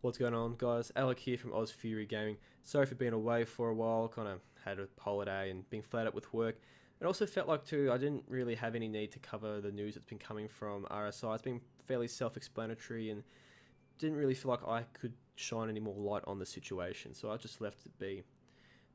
What's going on, guys? Alec here from Oz Fury Gaming. Sorry for being away for a while, kind of had a holiday and being flat out with work. It also felt like too, I didn't really have any need to cover the news that's been coming from RSI. It's been fairly self-explanatory and didn't really feel like I could shine any more light on the situation, so I just left it be.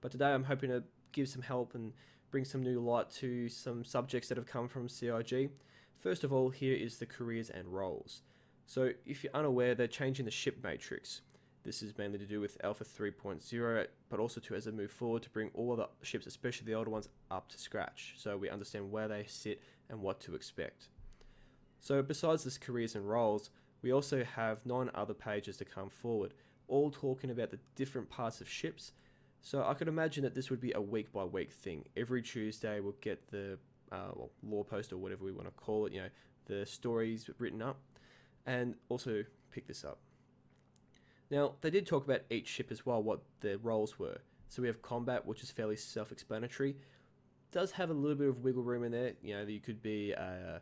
But today I'm hoping to give some help and bring some new light to some subjects that have come from CIG. First of all, here is the careers and roles. So if you're unaware, they're changing the ship matrix. This is mainly to do with Alpha 3.0, but also to, as they move forward, to bring all the ships, especially the older ones, up to scratch, so we understand where they sit and what to expect. So besides this careers and roles, we also have 9 other pages to come forward, all talking about the different parts of ships. So I could imagine that this would be a week by week thing. Every Tuesday we'll get the lore post or whatever we want to call it, the stories written up, and also pick this up. Now, they did talk about each ship as well, what their roles were. So we have combat, which is fairly self-explanatory. Does have a little bit of wiggle room in there. You could be a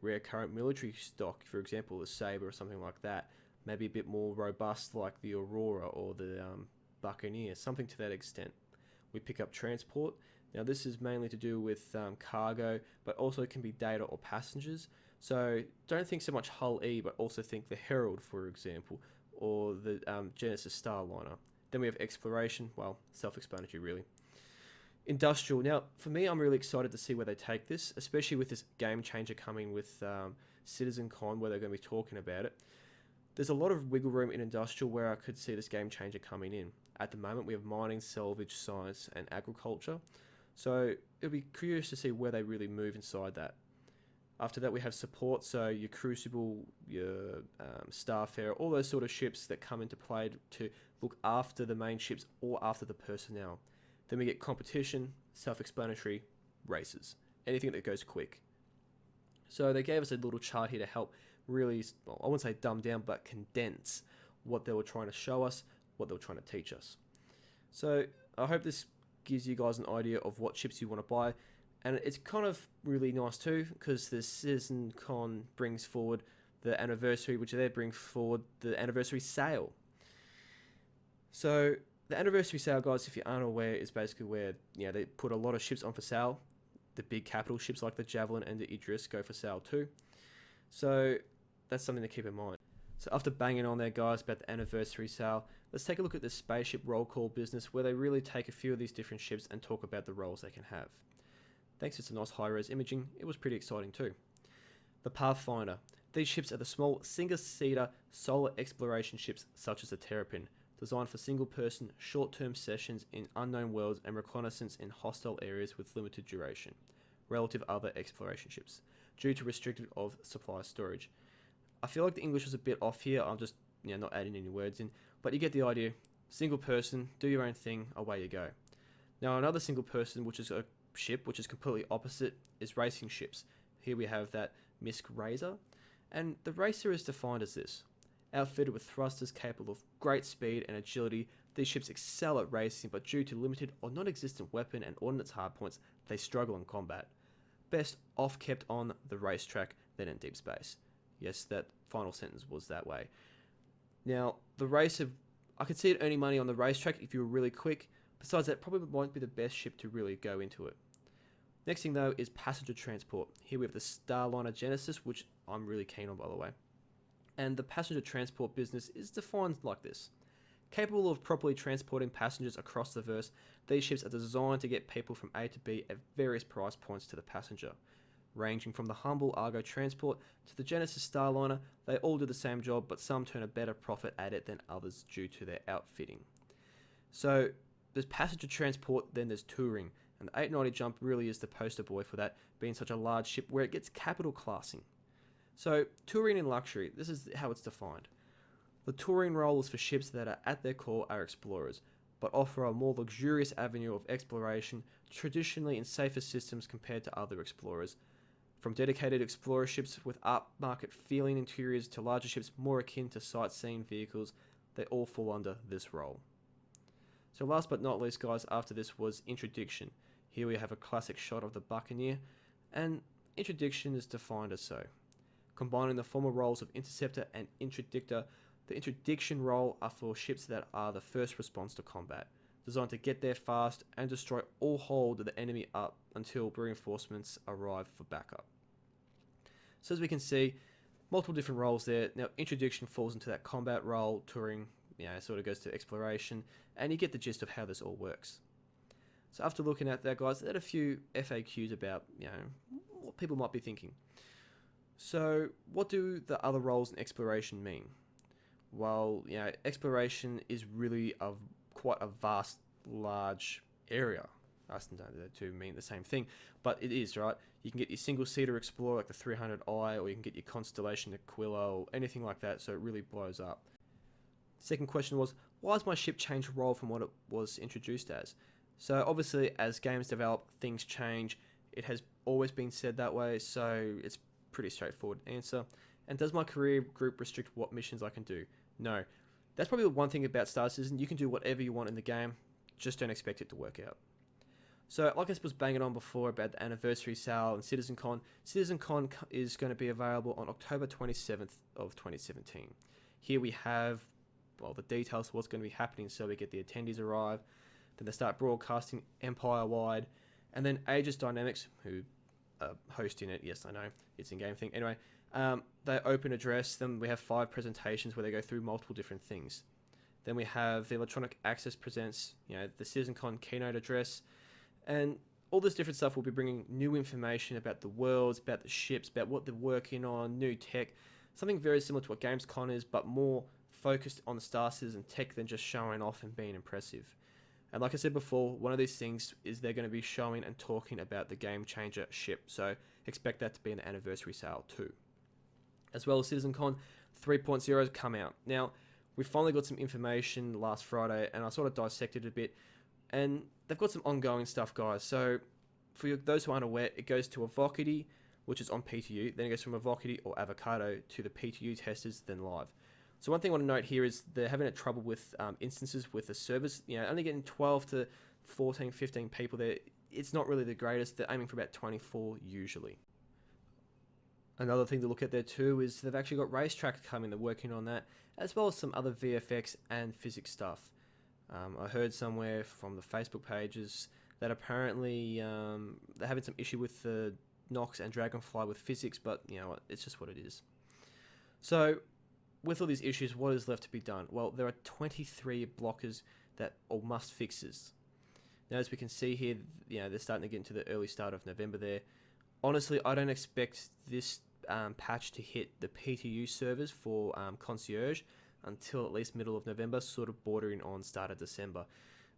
rare current military stock, for example, the Sabre or something like that. Maybe a bit more robust like the Aurora or the Buccaneer, something to that extent. We pick up transport. Now this is mainly to do with cargo, but also can be data or passengers. So don't think so much Hull E, but also think the Herald, for example, or the Genesis Starliner. Then we have exploration, well, self-explanatory really. Industrial. Now, for me, I'm really excited to see where they take this, especially with this game changer coming with CitizenCon, where they're going to be talking about it. There's a lot of wiggle room in industrial where I could see this game changer coming in. At the moment, we have mining, salvage, science, and agriculture. So it'll be curious to see where they really move inside that. After that, we have support, so your Crucible, your Starfarer, all those sort of ships that come into play to look after the main ships or after the personnel. Then we get competition, self-explanatory, races, anything that goes quick. So they gave us a little chart here to help really, well, I wouldn't say dumb down, but condense what they were trying to show us, what they were trying to teach us. So I hope this gives you guys an idea of what ships you want to buy. And it's kind of really nice too, because the CitizenCon brings forward the anniversary, which they bring forward the anniversary sale. So the anniversary sale, guys, if you aren't aware, is basically where they put a lot of ships on for sale. The big capital ships like the Javelin and the Idris go for sale too. So that's something to keep in mind. So after banging on there, guys, about the anniversary sale, let's take a look at the spaceship roll call business, where they really take a few of these different ships and talk about the roles they can have. Thanks to some nice high-res imaging, it was pretty exciting too. The Pathfinder. These ships are the small single-seater solar exploration ships such as the Terrapin, designed for single-person, short-term sessions in unknown worlds and reconnaissance in hostile areas with limited duration, relative to other exploration ships, due to restricted of supply storage. I feel like the English was a bit off here. I'm just not adding any words in, but you get the idea. Single person, do your own thing, away you go. Now another single person, which is a ship which is completely opposite, is racing ships. Here we have that Misk Razor, and the Racer is defined as this. Outfitted with thrusters capable of great speed and agility, these ships excel at racing, but due to limited or non-existent weapon and ordnance hardpoints, they struggle in combat. Best off kept on the racetrack than in deep space. Yes, that final sentence was that way. Now, the Racer, I could see it earning money on the racetrack if you were really quick. Besides that, probably won't be the best ship to really go into it. Next thing though is passenger transport. Here we have the Starliner Genesis, which I'm really keen on, by the way. And the passenger transport business is defined like this. Capable of properly transporting passengers across the verse, these ships are designed to get people from A to B at various price points to the passenger. Ranging from the humble Argo transport to the Genesis Starliner, they all do the same job, but some turn a better profit at it than others due to their outfitting. So there's passenger transport, then there's touring. And the 890 Jump really is the poster boy for that, being such a large ship where it gets capital classing. So, touring and luxury, this is how it's defined. The touring role is for ships that are at their core are explorers, but offer a more luxurious avenue of exploration, traditionally in safer systems compared to other explorers. From dedicated explorer ships with upmarket feeling interiors to larger ships more akin to sightseeing vehicles, they all fall under this role. So last but not least, guys, after this was Introduction. Here we have a classic shot of the Buccaneer, and Introduction is defined as so. Combining the former roles of Interceptor and Interdictor, The interdiction role are for ships that are the first response to combat, designed to get there fast and destroy or hold the enemy up until reinforcements arrive for backup. So as we can see, multiple different roles there. Now interdiction falls into that combat role, touring, sort of goes to exploration, and you get the gist of how this all works. So after looking at that, guys, there are a few FAQs about, what people might be thinking. So what do the other roles in exploration mean? Well, exploration is really quite a vast, large area. I don't know the two mean the same thing, but it is, right? You can get your single-seater Explorer like the 300i, or you can get your Constellation Aquila, or anything like that, so it really blows up. Second question was, why has my ship changed role from what it was introduced as? So obviously, as games develop, things change. It has always been said that way, so it's pretty straightforward answer. And does my career group restrict what missions I can do? No. That's probably the one thing about Star Citizen. You can do whatever you want in the game, just don't expect it to work out. So like I was banging on before about the anniversary sale and CitizenCon, CitizenCon is going to be available on October 27th of 2017. Here we have, the details of what's going to be happening, so we get the attendees arrive, then they start broadcasting empire-wide, and then Aegis Dynamics, who are hosting it, yes I know, it's in-game thing, anyway, they open address, then we have 5 presentations where they go through multiple different things. Then we have the Electronic Access presents, the CitizenCon keynote address, and all this different stuff will be bringing new information about the worlds, about the ships, about what they're working on, new tech, something very similar to what Gamescom is, but more focused on the Star Citizen tech than just showing off and being impressive. And like I said before, one of these things is they're going to be showing and talking about the Game Changer ship, so expect that to be in the anniversary sale too. As well as CitizenCon 3.0 has come out. Now, we finally got some information last Friday, and I sort of dissected it a bit, and they've got some ongoing stuff, guys. So for those who aren't aware, it goes to Avocity, which is on PTU, then it goes from Avocity or Avocado to the PTU testers, then live. So one thing I want to note here is they're having trouble with instances with the servers. Only getting 12 to 14, 15 people there. It's not really the greatest. They're aiming for about 24 usually. Another thing to look at there too is they've actually got Racetrack coming. They're working on that, as well as some other VFX and physics stuff. I heard somewhere from the Facebook pages that apparently they're having some issue with the Nox and Dragonfly with physics, but it's just what it is. So with all these issues, what is left to be done? Well, there are 23 blockers that are must fixes. Now, as we can see here, they're starting to get into the early start of November there. Honestly, I don't expect this patch to hit the PTU servers for Concierge until at least middle of November, sort of bordering on start of December.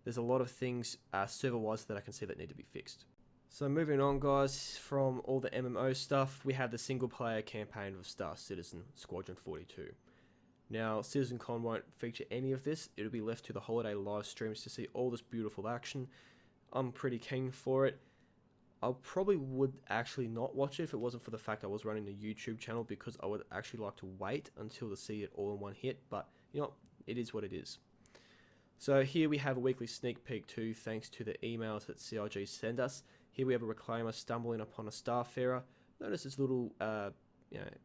There's a lot of things server-wise that I can see that need to be fixed. So moving on, guys, from all the MMO stuff, we have the single-player campaign of Star Citizen Squadron 42. Now, CitizenCon won't feature any of this. It'll be left to the holiday live streams to see all this beautiful action. I'm pretty keen for it. I probably would actually not watch it if it wasn't for the fact I was running a YouTube channel, because I would actually like to wait until to see it all in one hit, but it is what it is. So here we have a weekly sneak peek too, thanks to the emails that CIG send us. Here we have a reclaimer stumbling upon a starfarer. Notice this little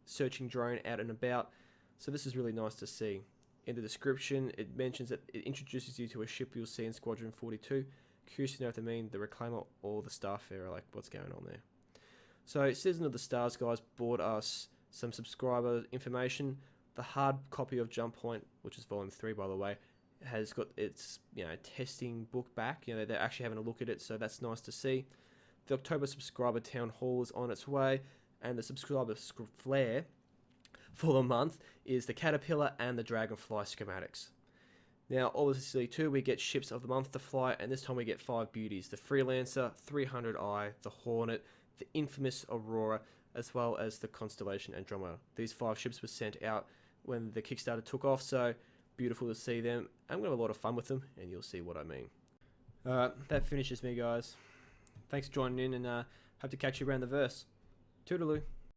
searching drone out and about. So this is really nice to see. In the description, it mentions that it introduces you to a ship you'll see in Squadron 42. Curious to know if they mean the reclaimer or the starfarer, like what's going on there. So Citizen of the Stars, guys, bought us some subscriber information. The hard copy of Jump Point, which is volume 3 by the way, has got its testing book back. They're actually having a look at it, so that's nice to see. The October subscriber town hall is on its way, and the subscriber flare for the month is the Caterpillar and the Dragonfly schematics. Now, obviously, too, we get ships of the month to fly, and this time we get 5 beauties: the Freelancer, 300i, the Hornet, the infamous Aurora, as well as the Constellation Andromeda. These 5 ships were sent out when the Kickstarter took off, so beautiful to see them. I'm going to have a lot of fun with them, and you'll see what I mean. That finishes me, guys. Thanks for joining in, and hope to catch you around the verse. Toodaloo.